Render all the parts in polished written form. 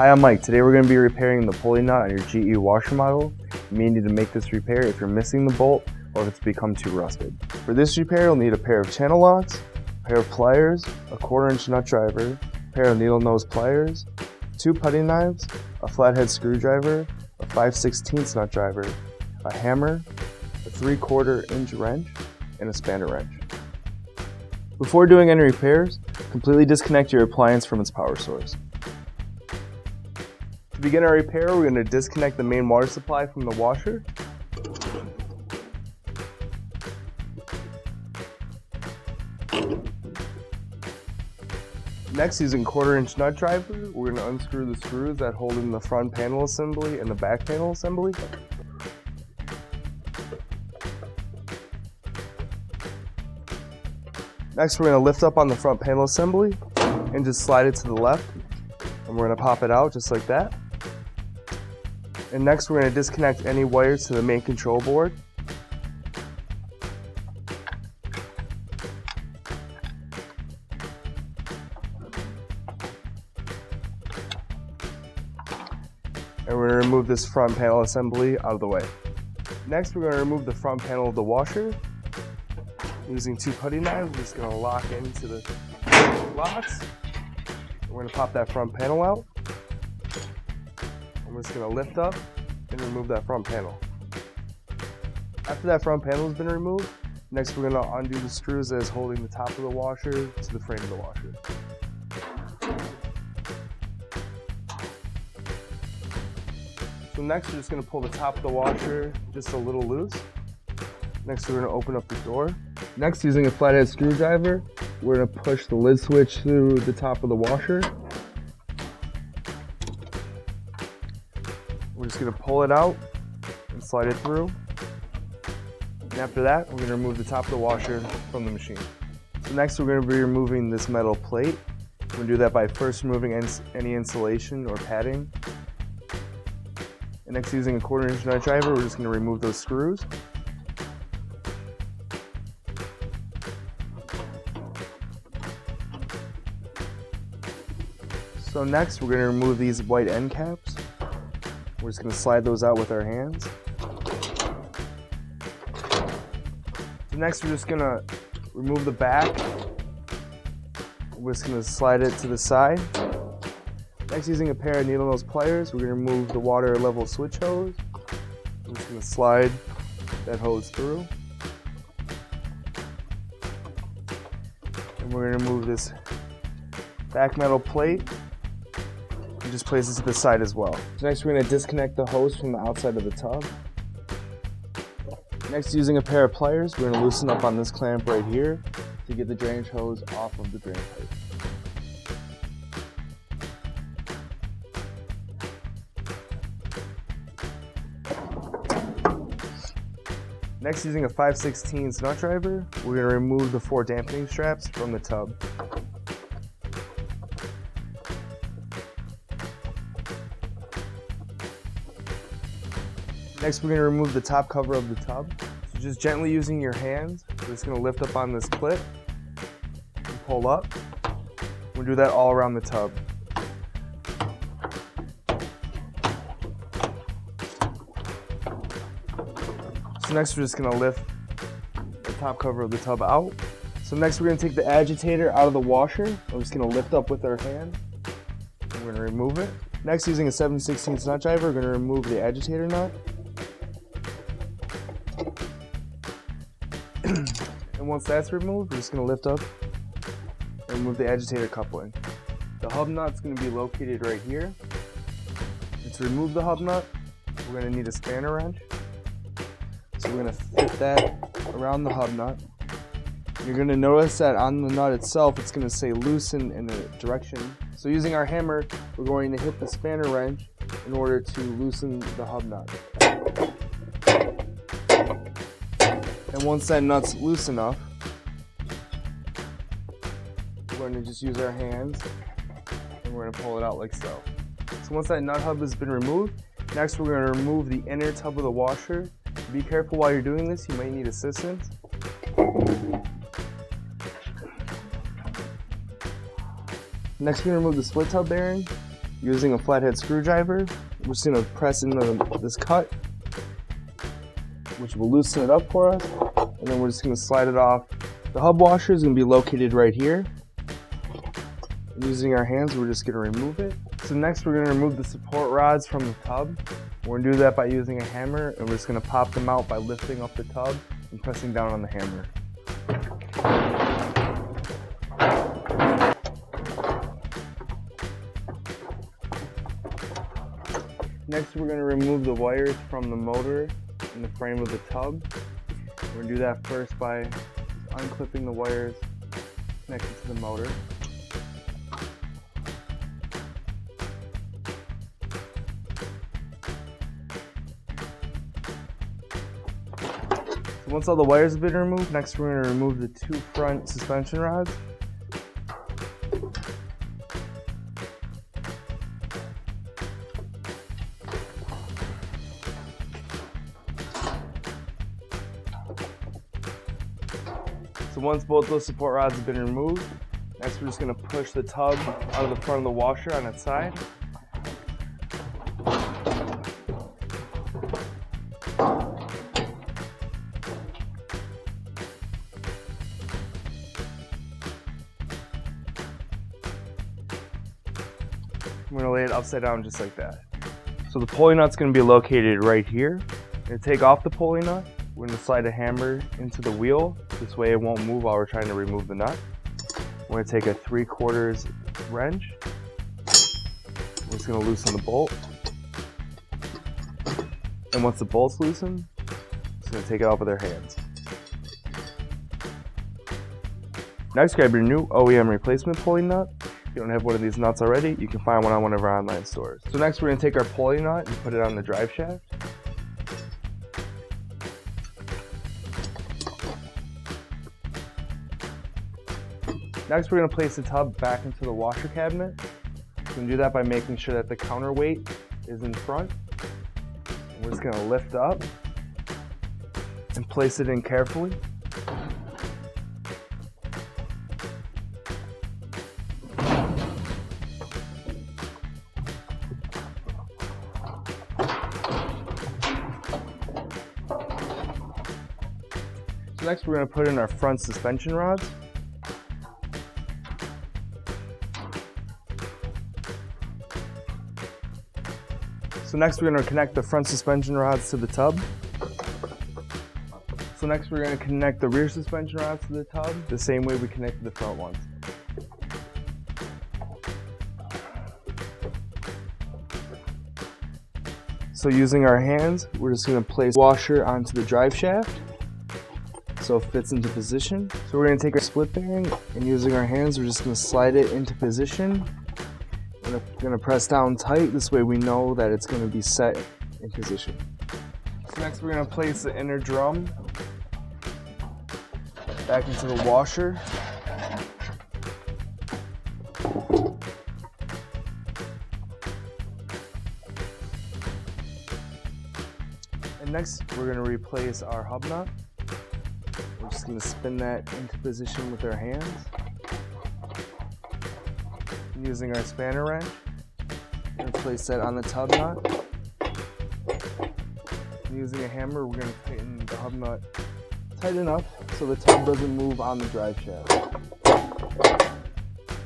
Hi, I'm Mike. Today we're going to be repairing the pulley nut on your GE washer model. You may need to make this repair if you're missing the bolt or if it's become too rusted. For this repair, you'll need a pair of channel locks, a pair of pliers, a 1/4-inch nut driver, a pair of needle nose pliers, 2 putty knives, a flathead screwdriver, a 5/16 nut driver, a hammer, a 3/4-inch wrench, and a spanner wrench. Before doing any repairs, completely disconnect your appliance from its power source. To begin our repair, we're going to disconnect the main water supply from the washer. Next, using 1/4-inch nut driver, we're going to unscrew the screws that hold in the front panel assembly and the back panel assembly. Next, we're going to lift up on the front panel assembly and just slide it to the left, and we're going to pop it out just like that. And next, we're going to disconnect any wires to the main control board. And we're going to remove this front panel assembly out of the way. Next, we're going to remove the front panel of the washer. Using 2 putty knives, we're just going to lock into the locks. We're going to pop that front panel out. And we're just going to lift up and remove that front panel. After that front panel has been removed, next we're going to undo the screws that is holding the top of the washer to the frame of the washer. So next we're just going to pull the top of the washer just a little loose. Next we're going to open up the door. Next, using a flathead screwdriver, we're going to push the lid switch through the top of the washer. We're just going to pull it out and slide it through. And after that, we're going to remove the top of the washer from the machine. So next we're going to be removing this metal plate. We're going to do that by first removing any insulation or padding. And next, using a 1/4-inch nut driver, we're just going to remove those screws. So next, we're going to remove these white end caps. We're just going to slide those out with our hands. So next, we're just going to remove the back. We're just going to slide it to the side. Next, using a pair of needle nose pliers, we're going to remove the water level switch hose. We're just going to slide that hose through. And we're going to remove this back metal plate. Just place it to the side as well. So next we're going to disconnect the hose from the outside of the tub. Next, using a pair of pliers, we're going to loosen up on this clamp right here to get the drainage hose off of the drain pipe. Next, using a 5/16 nut driver, we're going to remove the 4 dampening straps from the tub. Next, we're going to remove the top cover of the tub. So just gently using your hands, we're just going to lift up on this clip and pull up. We'll do that all around the tub. So next, we're just going to lift the top cover of the tub out. So next, we're going to take the agitator out of the washer. We're just going to lift up with our hand. We're going to remove it. Next, using a 7/16 nut driver, we're going to remove the agitator nut. And once that's removed, we're just going to lift up and remove the agitator coupling. The hub nut's going to be located right here. And to remove the hub nut, we're going to need a spanner wrench. So we're going to fit that around the hub nut. You're going to notice that on the nut itself, it's going to say loosen in a direction. So using our hammer, we're going to hit the spanner wrench in order to loosen the hub nut. And once that nut's loose enough, we're going to just use our hands and we're going to pull it out like so. So once that nut hub has been removed, next we're going to remove the inner tub of the washer. Be careful while you're doing this, you might need assistance. Next, we're going to remove the split tub bearing. Using a flathead screwdriver, we're just going to press into this cut, which will loosen it up for us, and then we're just going to slide it off. The hub washer is going to be located right here. And using our hands, we're just going to remove it. So next we're going to remove the support rods from the tub. We're going to do that by using a hammer, and we're just going to pop them out by lifting up the tub and pressing down on the hammer. Next we're going to remove the wires from the motor and the frame of the tub. We're going to do that first by unclipping the wires connected to the motor. So once all the wires have been removed, next we're going to remove the two front suspension rods. So once both those support rods have been removed, next we're just going to push the tub out of the front of the washer on its side. I'm going to lay it upside down just like that. So the pulley nut's going to be located right here. I'm going to take off the pulley nut. We're going to slide a hammer into the wheel. This way it won't move while we're trying to remove the nut. We're going to take a 3/4 wrench. We're just going to loosen the bolt. And once the bolt's loosened, we're just going to take it off with our hands. Next, grab your new OEM replacement pulley nut. If you don't have one of these nuts already, you can find one on one of our online stores. So next we're going to take our pulley nut and put it on the drive shaft. Next we're going to place the tub back into the washer cabinet. We're going to do that by making sure that the counterweight is in front. And we're just going to lift up and place it in carefully. So next we're going to put in our front suspension rods. So next we're going to connect the front suspension rods to the tub. So next we're going to connect the rear suspension rods to the tub the same way we connected the front ones. So using our hands, we're just going to place the washer onto the drive shaft so it fits into position. So we're going to take our split bearing, and using our hands we're just going to slide it into position. We're going to press down tight, this way we know that it's going to be set in position. So next we're going to place the inner drum back into the washer. And next we're going to replace our hub nut. We're just going to spin that into position with our hands. And using our spanner wrench, we're going to place that on the tub nut. And using a hammer, we're going to tighten the hub nut tight enough so the tub doesn't move on the drive shaft.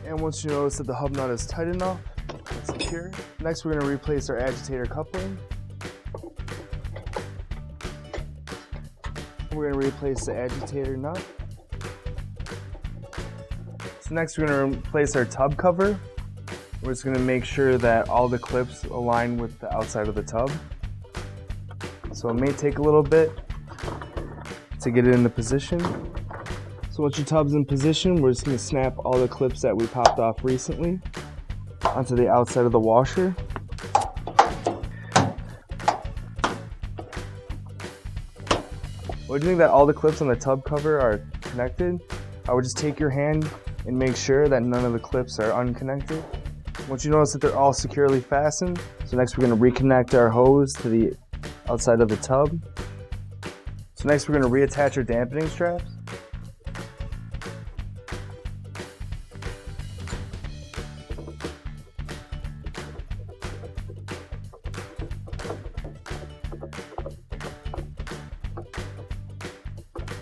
And once you notice that the hub nut is tight enough and secure, next we're going to replace our agitator coupling. We're going to replace the agitator nut. So next we're going to replace our tub cover. We're just going to make sure that all the clips align with the outside of the tub. So it may take a little bit to get it into position. So once your tub's in position, we're just going to snap all the clips that we popped off recently onto the outside of the washer. When you think that all the clips on the tub cover are connected, I would just take your hand and make sure that none of the clips are unconnected. Once you notice that they're all securely fastened, so next we're going to reconnect our hose to the outside of the tub. So next we're going to reattach our dampening straps.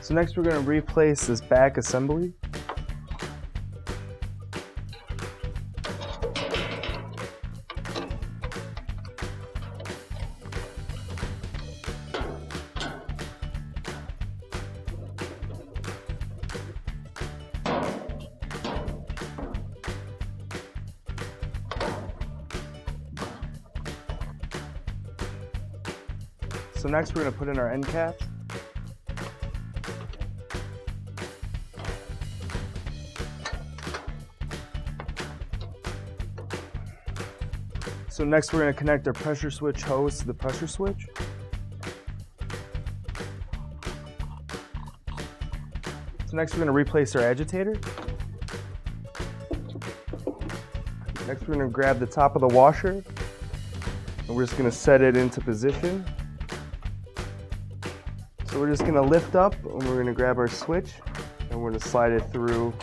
So next we're going to replace this back assembly. So next we're going to put in our end caps. So next we're going to connect our pressure switch hose to the pressure switch. So next we're going to replace our agitator. Next we're going to grab the top of the washer and we're just going to set it into position. So we're just going to lift up and we're going to grab our switch and we're going to slide it through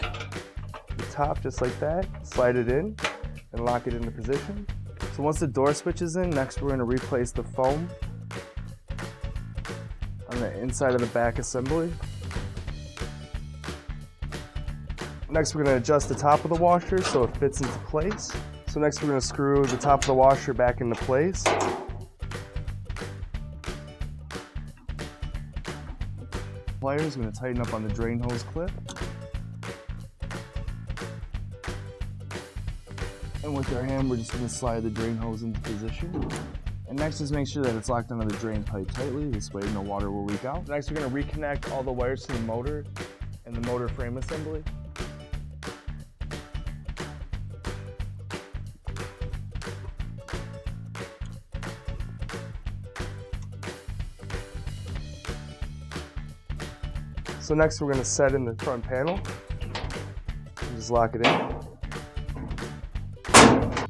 the top just like that, slide it in and lock it into position. So once the door switch is in, next we're going to replace the foam on the inside of the back assembly. Next we're going to adjust the top of the washer so it fits into place. So next we're going to screw the top of the washer back into place. Pliers, I'm going to tighten up on the drain hose clip. And with our hand, we're just going to slide the drain hose into position. And next is make sure that it's locked onto the drain pipe tightly, this way no water will leak out. Next we're going to reconnect all the wires to the motor and the motor frame assembly. So next we're going to set in the front panel and just lock it in.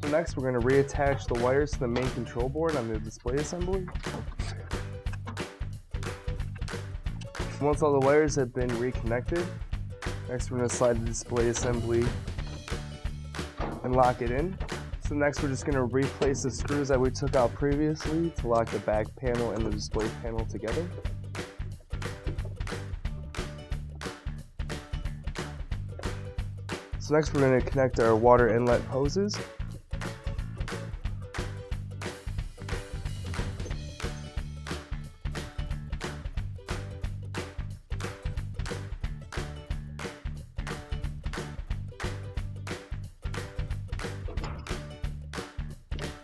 So next we're going to reattach the wires to the main control board on the display assembly. Once all the wires have been reconnected, next we're going to slide the display assembly and lock it in. So next we're just going to replace the screws that we took out previously to lock the back panel and the display panel together. So next we're going to connect our water inlet hoses.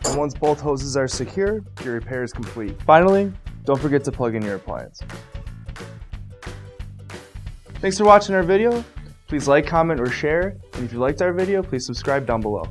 And once both hoses are secure, your repair is complete. Finally, don't forget to plug in your appliance. Thanks for watching our video. Please like, comment, or share. And if you liked our video, please subscribe down below.